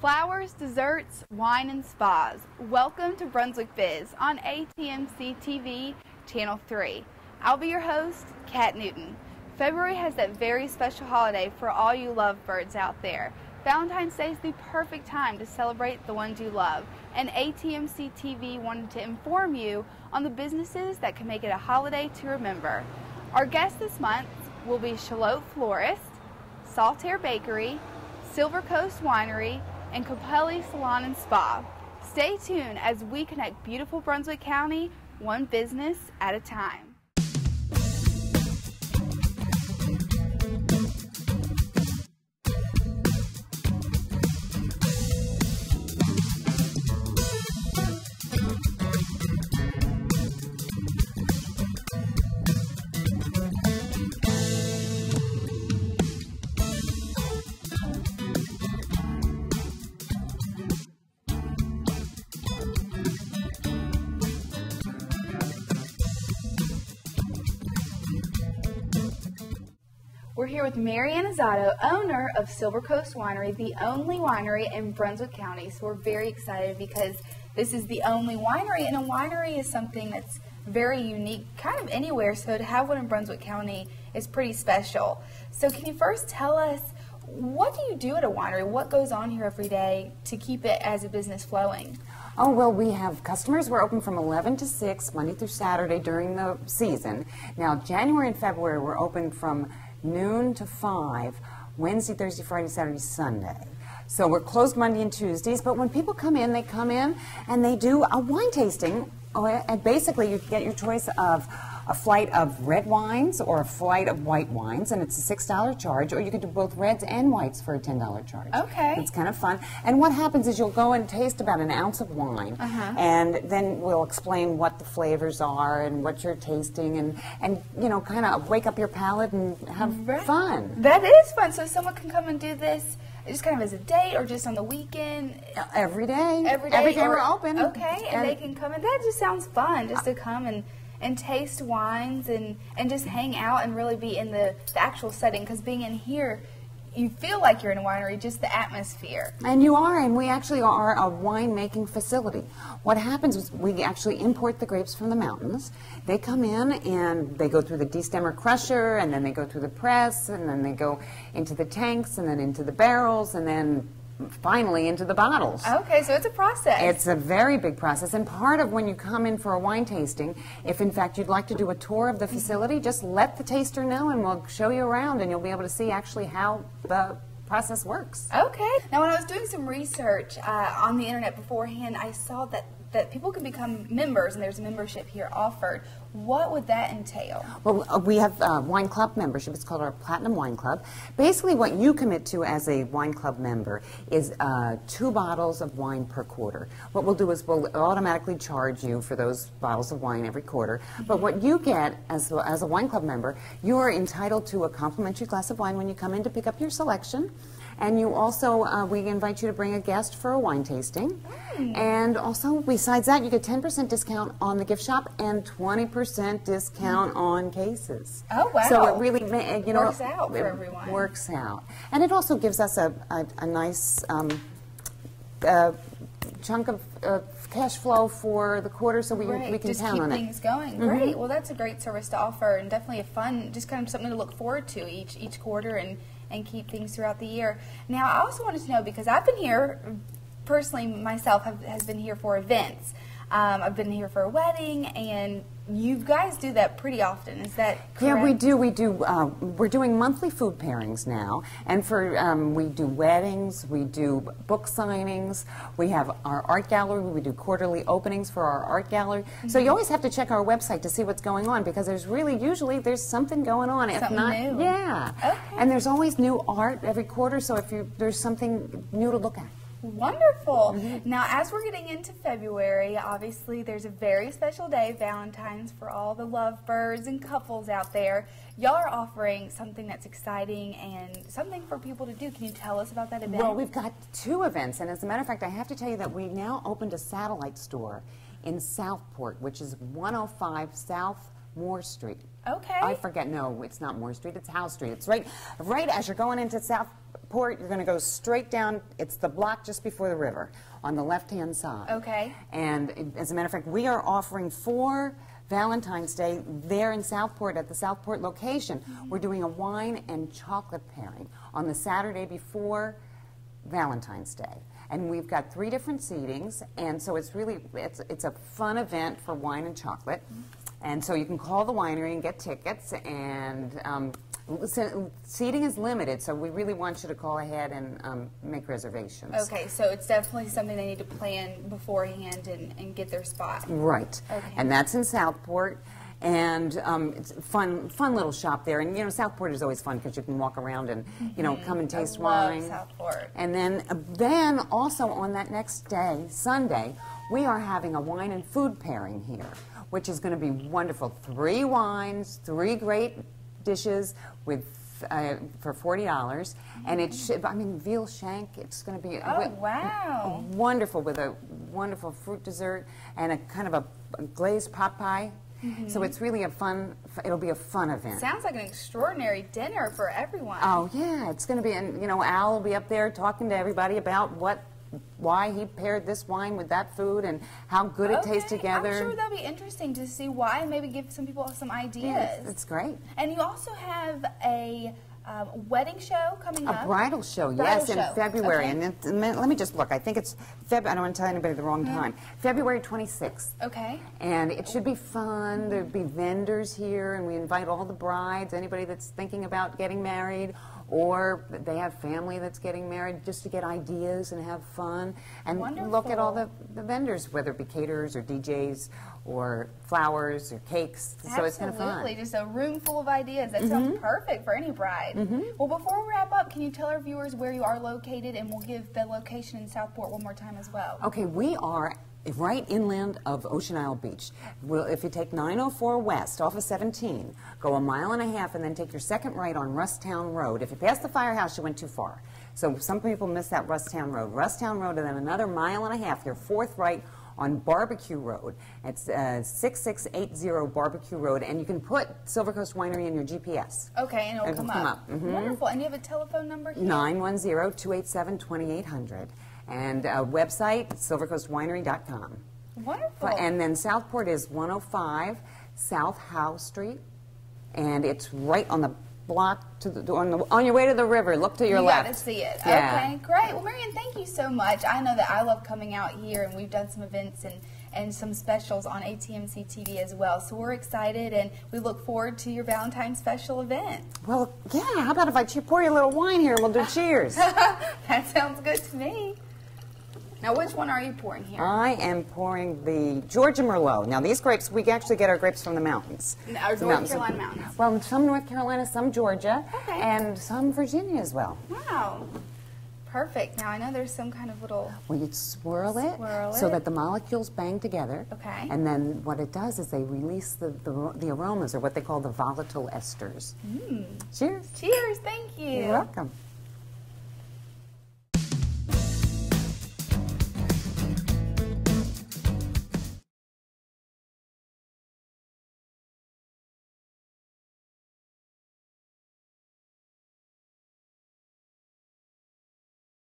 Flowers, desserts, wine, and spas. Welcome to Brunswick Biz on ATMC TV, Channel 3. I'll be your host, Kat Newton. February has that very special holiday for all you lovebirds out there. Valentine's Day is the perfect time to celebrate the ones you love, and ATMC TV wanted to inform you on the businesses that can make it a holiday to remember. Our guests this month will be Shallot Florist, Saltaire Bakery, Silver Coast Winery, and Capelli Salon and Spa. Stay tuned as we connect beautiful Brunswick County, one business at a time. We're here with MaryAnn Azzato, owner of Silver Coast Winery, the only winery in Brunswick County. So we're very excited because this is the only winery, and a winery is something that's very unique kind of anywhere. So to have one in Brunswick County is pretty special. So can you first tell us, what do you do at a winery? What goes on here every day to keep it as a business flowing? Oh, well, we have customers. We're open from 11 to 6, Monday through Saturday during the season. Now, January and February, we're open from noon to 5, Wednesday, Thursday, Friday, Saturday, Sunday. So we're closed Monday and Tuesdays, but when people come in, they come in and they do a wine tasting. And basically, you get your choice of a flight of red wines or a flight of white wines, and it's a $6 charge, or you can do both reds and whites for a $10 charge. Okay. It's kind of fun. And what happens is you'll go and taste about an ounce of wine, and then we'll explain what the flavors are and what you're tasting, and you know, kind of wake up your palate and have fun. That is fun. So someone can come and do this just kind of as a date or just on the weekend? Every day. Every day? Every day we're open. Okay, and they can come, and that just sounds fun, just to come and taste wines and just hang out and really be in the actual setting, because being in here, you feel like you're in a winery, just the atmosphere. And you are, and we actually are a wine-making facility. What happens is we actually import the grapes from the mountains. They come in and they go through the destemmer crusher, and then they go through the press, and then they go into the tanks, and then into the barrels, and then finally into the bottles. Okay, so it's a process. It's a very big process, and part of when you come in for a wine tasting, if in fact you'd like to do a tour of the facility, just let the taster know and we'll show you around, and you'll be able to see actually how the process works. Okay. Now, when I was doing some research on the internet beforehand, I saw that people can become members, and there's a membership here offered. What would that entail? Well, we have a wine club membership. It's called our Platinum Wine Club. Basically, what you commit to as a wine club member is 2 bottles of wine per quarter. What we'll do is we'll automatically charge you for those bottles of wine every quarter. But what you get as a wine club member, you are entitled to a complimentary glass of wine when you come in to pick up your selection. And you also, we invite you to bring a guest for a wine tasting. And also, besides that, you get 10% discount on the gift shop and 20% discount on cases. Oh, wow. So it really, you know, works out for everyone. Works out. And it also gives us a nice chunk of cash flow for the quarter, so we can just count on it. Keep things going. Great. Well, that's a great service to offer, and definitely a fun, just kind of something to look forward to each quarter and keep things throughout the year. Now, I also wanted to know, because I've been here, personally myself, has been here for events. I've been here for a wedding, and you guys do that pretty often. Is that correct? Yeah, we do. We're doing monthly food pairings now, and we do weddings, we do book signings, we have our art gallery, we do quarterly openings for our art gallery. So you always have to check our website to see what's going on, because usually there's something going on. Something new. Yeah. Okay. And there's always new art every quarter, so there's something new to look at. Wonderful. Now, as we're getting into February, obviously there's a very special day, Valentine's, for all the lovebirds and couples out there. Y'all are offering something that's exciting and something for people to do. Can you tell us about that event? Well, we've got 2 events, and as a matter of fact, I have to tell you that we now opened a satellite store in Southport, which is 105 South Moore Street. Okay. I forget. No, it's not Moore Street. It's Howe Street. It's right as you're going into Southport, you're going to go straight down. It's the block just before the river on the left-hand side. Okay. And as a matter of fact, we are offering for Valentine's Day there in Southport at the Southport location. We're doing a wine and chocolate pairing on the Saturday before Valentine's Day. And we've got 3 different seatings, and so it's really, it's a fun event for wine and chocolate. And so you can call the winery and get tickets, and seating is limited, so we really want you to call ahead and make reservations. Okay, so it's definitely something they need to plan beforehand and get their spot. Right. Okay. And that's in Southport. And it's a fun little shop there. And, you know, Southport is always fun because you can walk around and, you know, come and taste wine. Southport. And then also on that next day, Sunday, we are having a wine and food pairing here, which is going to be wonderful. 3 wines, 3 great dishes with for $40. And it should, I mean, veal shank, it's going to be wow. Wonderful, with a wonderful fruit dessert and a kind of a glazed pot pie. So it's really it'll be a fun event. Sounds like an extraordinary dinner for everyone. Oh, yeah, it's going to be, and you know, Al will be up there talking to everybody about why he paired this wine with that food and how good it tastes together. I'm sure that'll be interesting to see why, and maybe give some people some ideas. Yeah, it's great. And you also have a wedding show coming up. A bridal show, bridal yes, show. in February. Okay. And let me just look. I think it's I don't want to tell anybody the wrong time. February 26th. Okay. And it should be fun. There'll be vendors here, and we invite all the brides, anybody that's thinking about getting married, or they have family that's getting married, just to get ideas and have fun. And look at all the vendors, whether it be caterers or DJs or flowers or cakes. So it's kind of fun. Absolutely, just a room full of ideas. That sounds perfect for any bride. Well, before we wrap up, can you tell our viewers where you are located, and we'll give the location in Southport one more time as well. Okay, we are right inland of Ocean Isle Beach. Well, if you take 904 west off of 17, go 1.5 miles, and then take your second right on Rusttown Road. If you pass the firehouse, you went too far. So some people miss that Rusttown Road. Rusttown Road, and then another 1.5 miles, your fourth right on Barbecue Road. It's 6680 Barbecue Road, and you can put Silver Coast Winery in your GPS. Okay, and it'll come up. Wonderful. And you have a telephone number here? 910-287-2800. And website, silvercoastwinery.com. Wonderful. And then Southport is 105 South Howe Street, and it's right on the block on your way to the river. Look to your left. You got to see it. Yeah. Okay, great. Well, MaryAnn, thank you so much. I know that I love coming out here, and we've done some events and some specials on ATMC TV as well. So we're excited, and we look forward to your Valentine's special event. Well, yeah. How about if I pour you a little wine here and we'll do cheers? That sounds good to me. Now, which one are you pouring here? I am pouring the Georgia Merlot. Now, these grapes, we actually get our grapes from the mountains. North Carolina mountains. Well, some North Carolina, some Georgia, and some Virginia as well. Wow. Perfect. Now, I know there's some kind of little... Well, you swirl it so that the molecules bang together. Okay. And then what it does is they release the aromas, or what they call the volatile esters. Mm. Cheers. Cheers. Thank you. You're welcome.